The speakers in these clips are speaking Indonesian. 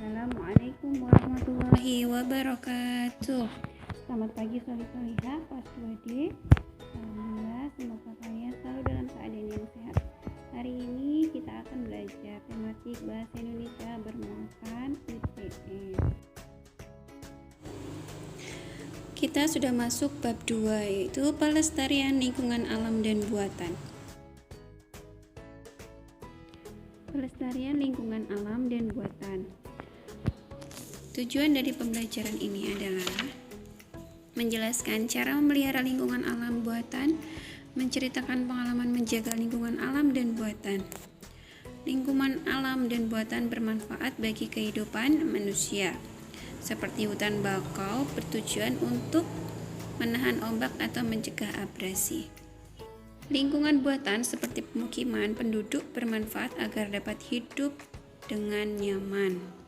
Assalamualaikum warahmatullahi wabarakatuh. Selamat pagi solih-solihah kelas 2D. Alhamdulillah, semoga kalian selalu dalam keadaan yang sehat. Hari ini kita akan belajar tematik bahasa Indonesia bermuatan IPS. Kita sudah masuk bab 2, yaitu pelestarian lingkungan alam dan buatan. Pelestarian lingkungan alam dan buatan. Tujuan dari pembelajaran ini adalah menjelaskan cara memelihara lingkungan alam buatan, menceritakan pengalaman menjaga lingkungan alam dan buatan. Lingkungan alam dan buatan bermanfaat bagi kehidupan manusia, seperti hutan bakau bertujuan untuk menahan ombak atau mencegah abrasi. Lingkungan buatan seperti pemukiman penduduk bermanfaat agar dapat hidup dengan nyaman.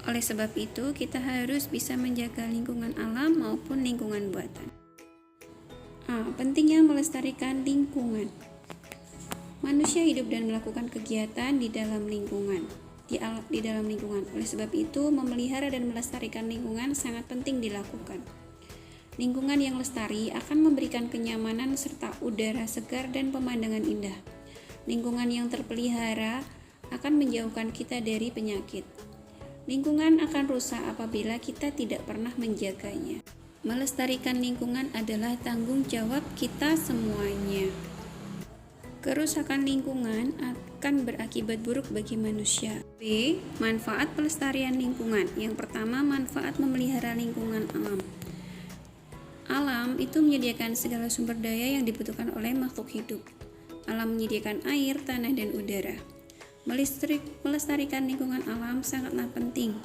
Oleh sebab itu, kita harus bisa menjaga lingkungan alam maupun lingkungan buatan. Pentingnya melestarikan lingkungan. Manusia hidup dan melakukan kegiatan di dalam lingkungan. Di dalam lingkungan. Oleh sebab itu, memelihara dan melestarikan lingkungan sangat penting dilakukan. Lingkungan yang lestari akan memberikan kenyamanan serta udara segar dan pemandangan indah. Lingkungan yang terpelihara akan menjauhkan kita dari penyakit. Lingkungan akan rusak apabila kita tidak pernah menjaganya. Melestarikan lingkungan adalah tanggung jawab kita semuanya. Kerusakan lingkungan akan berakibat buruk bagi manusia. B. Manfaat pelestarian lingkungan. Yang pertama, manfaat memelihara lingkungan alam. Alam itu menyediakan segala sumber daya yang dibutuhkan oleh makhluk hidup. Alam menyediakan air, tanah, dan udara. Melestarikan lingkungan alam sangatlah penting.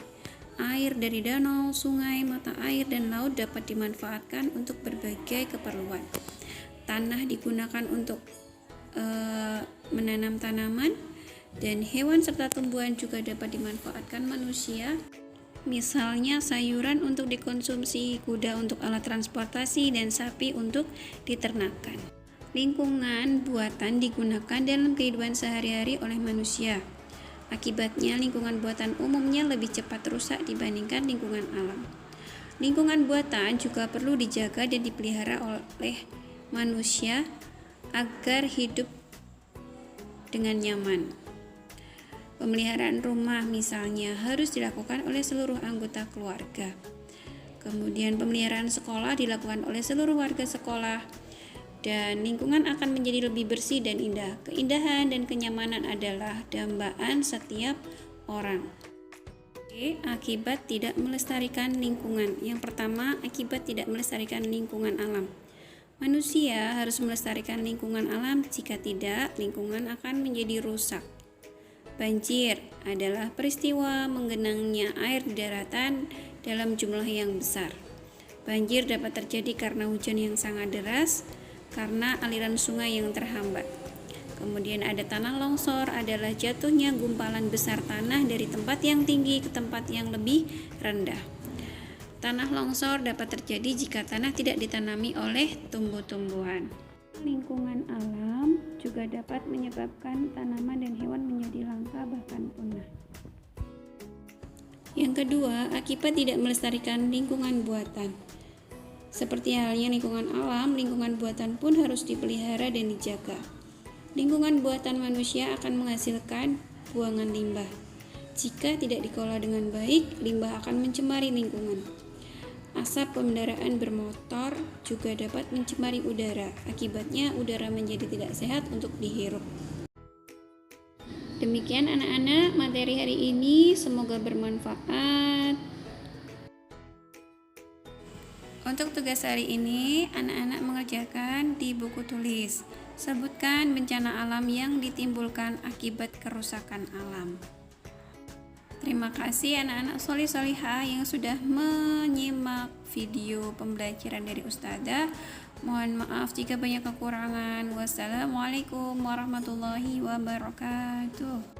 Air dari danau, sungai, mata air, dan laut dapat dimanfaatkan untuk berbagai keperluan. Tanah digunakan untuk menanam tanaman, dan hewan serta tumbuhan juga dapat dimanfaatkan manusia. Misalnya sayuran untuk dikonsumsi, kuda untuk alat transportasi, dan sapi untuk diternakan. Lingkungan buatan digunakan dalam kehidupan sehari-hari oleh manusia. Akibatnya, lingkungan buatan umumnya lebih cepat rusak dibandingkan lingkungan alam. Lingkungan buatan juga perlu dijaga dan dipelihara oleh manusia agar hidup dengan nyaman. Pemeliharaan rumah misalnya harus dilakukan oleh seluruh anggota keluarga. Kemudian pemeliharaan sekolah dilakukan oleh seluruh warga sekolah. Dan lingkungan akan menjadi lebih bersih dan indah. Keindahan dan kenyamanan adalah dambaan setiap orang. Akibat tidak melestarikan lingkungan. Yang pertama, akibat tidak melestarikan lingkungan alam. Manusia harus melestarikan lingkungan alam, jika tidak, lingkungan akan menjadi rusak. Banjir adalah peristiwa menggenangnya air di daratan dalam jumlah yang besar. Banjir dapat terjadi karena hujan yang sangat deras, karena aliran sungai yang terhambat. Kemudian ada tanah longsor, adalah jatuhnya gumpalan besar tanah dari tempat yang tinggi ke tempat yang lebih rendah. Tanah longsor dapat terjadi jika tanah tidak ditanami oleh tumbuh-tumbuhan. Lingkungan alam juga dapat menyebabkan tanaman dan hewan menjadi langka bahkan punah. Yang kedua, akibat tidak melestarikan lingkungan buatan. Seperti halnya lingkungan alam, lingkungan buatan pun harus dipelihara dan dijaga. Lingkungan buatan manusia akan menghasilkan buangan limbah. Jika tidak dikelola dengan baik, limbah akan mencemari lingkungan. Asap kendaraan bermotor juga dapat mencemari udara. Akibatnya udara menjadi tidak sehat untuk dihirup. Demikian anak-anak materi hari ini, semoga bermanfaat. Untuk tugas hari ini, anak-anak mengerjakan di buku tulis. Sebutkan bencana alam yang ditimbulkan akibat kerusakan alam. Terima kasih anak-anak solih-solihah yang sudah menyimak video pembelajaran dari Ustazah. Mohon maaf jika banyak kekurangan. Wassalamualaikum warahmatullahi wabarakatuh.